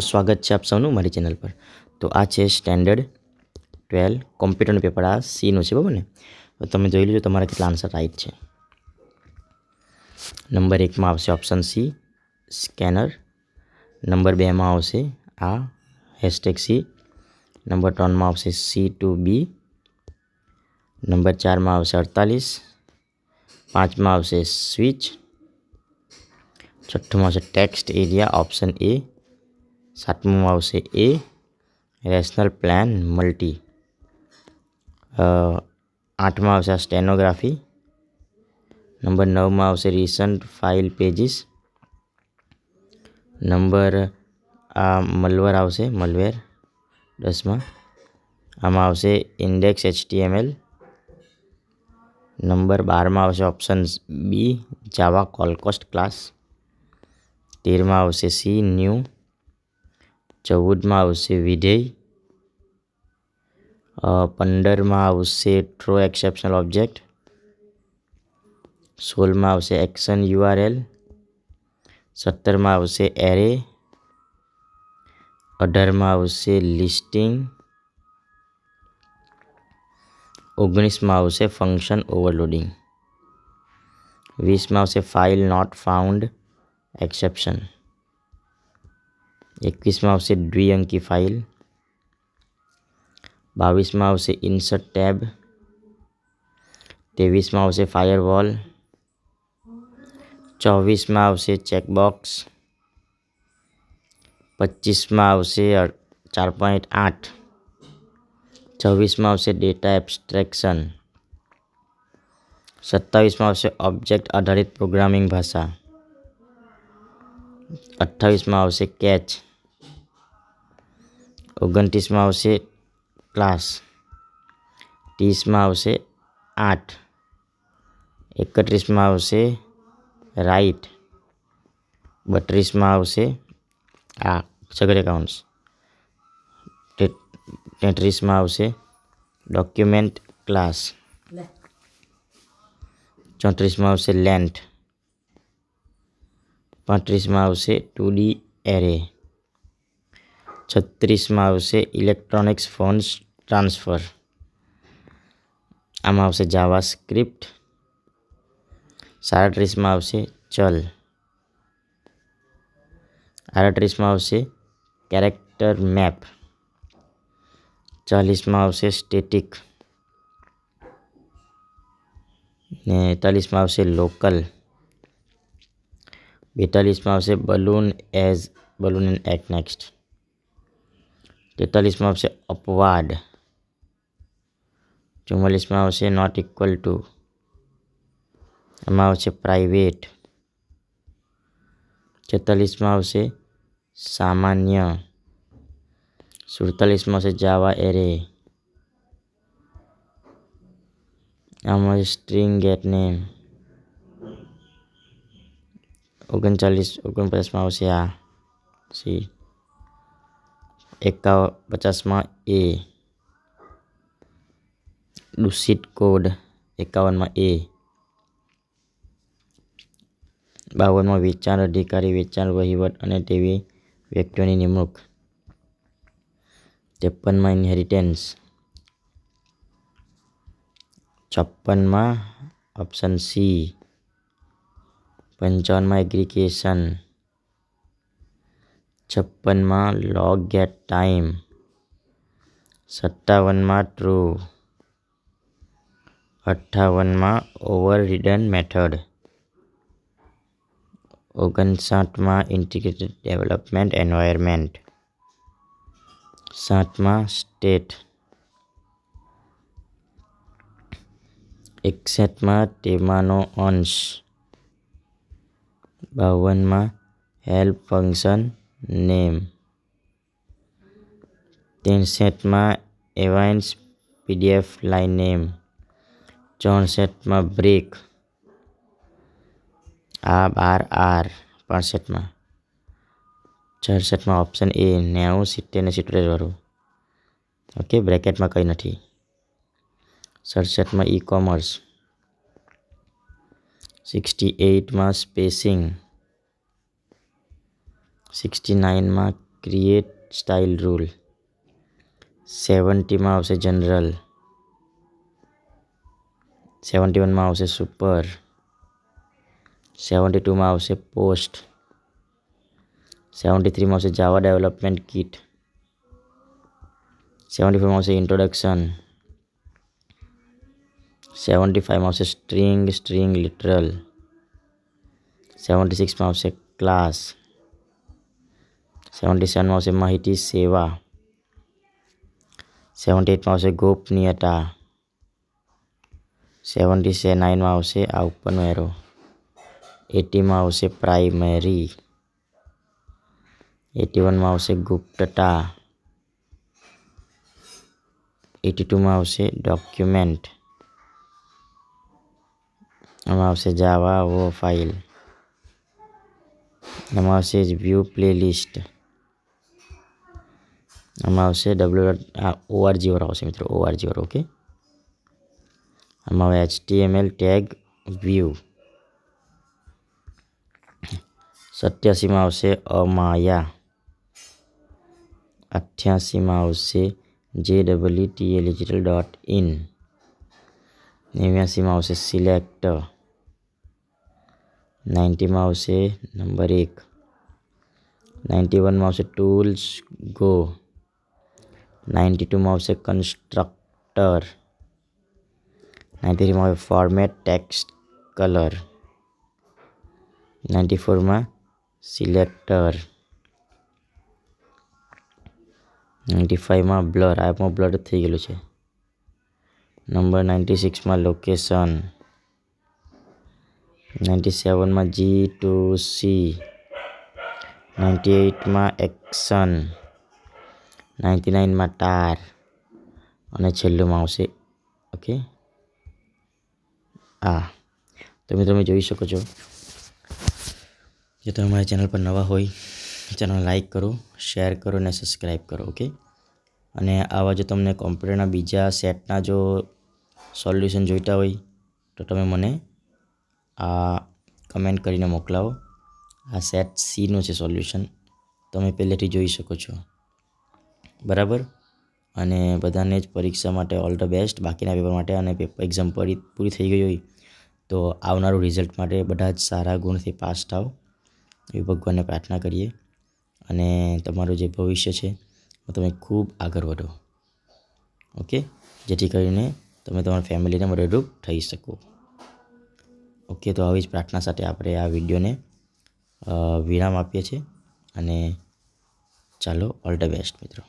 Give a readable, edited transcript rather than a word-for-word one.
સ્વાગત છે આપ સૌનું મારી ચેનલ પર. તો આ છે સ્ટેન્ડર્ડ 12 કોમ્પ્યુટરનું પેપર. આ સીનું છે, બરાબર ને? તો તમે જોઈ લેજો તમારા કેટલા આન્સર રાઈટ છે. નંબર 1માં આવશે ઓપ્શન સી સ્કેનર. નંબર 2માં આવશે આ #C. નંબર 3માં આવશે C2B. નંબર 4માં આવશે 48. 5માં આવશે સ્વિચ. 6માં આવશે ટેક્સ્ટ એરિયા ઓપ્શન A. 7મું આવશે A રેશનલ પ્લાન મલ્ટી. 8માં આવશે સ્ટેનોગ્રાફી. નંબર 9માં આવશે રિસન્ટ ફાઇલ પેજીસ. નંબર મલવેર આવશે મલવેર 10માં. આમાં આવશે ઇન્ડેક્સ HTML. નંબર 12માં આવશે ઓપ્શન બી જાવા કોલકોસ્ટ ક્લાસ. 13માં આવશે સી ન્યૂ. 14માં આવશે વિધેય. 15માં આવશે થ્રો એક્સેપ્શનલ ઓબ્જેક્ટ. 16માં આવશે એક્શન URL. 17માં આવશે એરે. 18માં આવશે લિસ્ટિંગ. 19માં આવશે ફંક્શન ઓવરલોડિંગ. 20માં આવશે ફાઇલ નોટ ફાઉન્ડ એક્સેપ્શન. 21માં આવશે દ્વિઅંકી ફાઇલ. 22માં આવશે ઇન્સર્ટ ટેબ. 23માં આવશે ફાયરવોલ. 24માં આવશે ચેકબોક્સ. 25માં આવશે 4.8. 26માં આવશે ડેટા એબ્સ્ટ્રેક્શન. 27માં આવશે ઓબ્જેક્ટ આધારિત પ્રોગ્રામિંગ ભાષા. 28માં આવશે કેચ. 29માં આવશે ક્લાસ. 30માં આવશે આર્ટ. 31માં આવશે રાઇટ. 32માં આવશે સગર એકાઉન્ટ્સ. 33માં આવશે ડોક્યુમેન્ટ ક્લાસ. 34માં આવશે લેન્થ. 35માં આવશે 2D એરે. 36માં આવશે ઇલેક્ટ્રોનિક્સ ફંડ્સ ટ્રાન્સફર. આમાં આવશે જાવા સ્ક્રિપ્ટ. 37માં આવશે ચલ. 38માં આવશે કેરેક્ટર મેપ. 40માં આવશે સ્ટેટિક. ને 41માં આવશે લોકલ. 42માં આવશે બલૂન એન્ડ એટ નેક્સ્ટ. 43માં આવશે અપવાર્ડ. 44માં આવશે નોટ ઇક્વલ ટુ. એમાં આવશે પ્રાઇવેટ. 46માં આવશે સામાન્ય. 47માં આવશે જાવા એરે. આમાં સ્ટ્રિંગ ગેટ નેમ. 49-49માં આવશે આ સી. 50માં એ દૂષિત કોડ. 51માં એ. 52માં વેચાણ અધિકારી, વેચાણ વહીવટ અને તેવી વ્યક્તિઓની નિમણૂક. 53માં ઇનહેરિટન્સ. 56માં ઓપ્શન સી. 55માં એગ્રીગેશન. 56માં લોગ ગેટ ટાઈમ. 57માં ટ્રુ. 58માં ઓવરરિડન મેથડ. 59માં ઇન્ટિગ્રેટેડ ડેવલપમેન્ટ એન્વાયરમેન્ટ. 60માં સ્ટેટ. 61માં તેમાંનો અંશ. 52માં હેલ્પ ફંક્શન નેમ. 63માં એવાઇન્સ PDF લાઇન નેમ. 64માં બ્રેક. આ 12R. 65માં. 66માં ઓપ્શન એ 90, 70 ને 77 વાળું. ઓકે, બ્રેકેટમાં કંઈ નથી. 67માં ઈ-કોમર્સ. 68માં સ્પેસિંગ. 69માં ક્રિએટ સ્ટાઇલ રૂલ. 70માં આવશે જનરલ. 71માં આવશે સુપર. 72માં આવશે પોસ્ટ. 73માં આવશે જાવા ડેવલપમેન્ટ કિટ. 74માં આવશે ઇન્ટ્રોડક્શન. 75માં આવશે સ્ટ્રિંગ લિટરલ. 76માં આવશે ક્લાસ. 77માં આવશે માહિતી સેવા. 78માં આવશે ગોપનીયતા. 79માં આવશે આ ઉપરનો એરો. 80માં આવશે પ્રાઇમરી. 81માં આવશે ગુપ્તતા. 82માં આવશે ડોક્યુમેન્ટ. આમાં આવશે જાવા વો ફાઇલ. આમાં આવશે વ્યૂ પ્લેલિસ્ટ. આમાં આવશે org વાળો આવશે મિત્રો, org વાળો. ઓકે, આમાં હવે HTML ટેગ વ્યૂ. 87માં આવશે અમાયા. 88માં આવશે JEETLedigital.in. 89માં આવશે સિલેક્ટ. 90માં આવશે નંબર 1. 91માં આવશે ટૂલ્સ ગો. 92માં આવશે કન્સ્ટ્રક્ટર. 93માં આવે ફોર્મેટ ટેક્સ્ટ કલર. 94માં સિલેક્ટર. 95માં બ્લર. આમાં બ્લર થઈ ગયેલું છે. નંબર 96માં લોકેશન. 97માં G2C. 98માં એક્શન. 99માં ટાર. અને છેલ્લુંમાં આવશે ઓકે. તો મિત્રો તમે જોઈ શકો છો કે તમે મારી ચેનલ પર નવા હોય ચેનલ લાઈક કરો, શેર કરો અને સબસ્ક્રાઈબ કરો. ઓકે, અને આવા જો તમને કોમ્પ્યુટરના બીજા સેટના જો સોલ્યુશન જોઈતા હોય તો તમે મને આ કમેન્ટ કરીને મોકલાવો. આ સેટ સીનું છે સોલ્યુશન, તમે પહેલેથી જોઈ શકો છો. બરાબર, અને બધાને જ પરીક્ષા માટે ઓલ ધ બેસ્ટ. બાકીના પેપર માટે અને એક્ઝામ પૂરી થઈ ગઈ હોય તો આવનારું રિઝલ્ટ માટે બધા જ સારા ગુણથી પાસ થાઓ એવી ભગવાનને પ્રાર્થના કરીએ. અને તમારું જે ભવિષ્ય છે તમે ખૂબ આગળ વધો. ઓકે, જેથી કરીને તમે તમારા ફેમિલીને મદદરૂપ થઈ શકો. ઓકે, તો આવી જ પ્રાર્થના સાથે આપણે આ વિડીયોને વિરામ આપીએ છીએ. અને ચાલો, ઓલ ધ બેસ્ટ મિત્રો.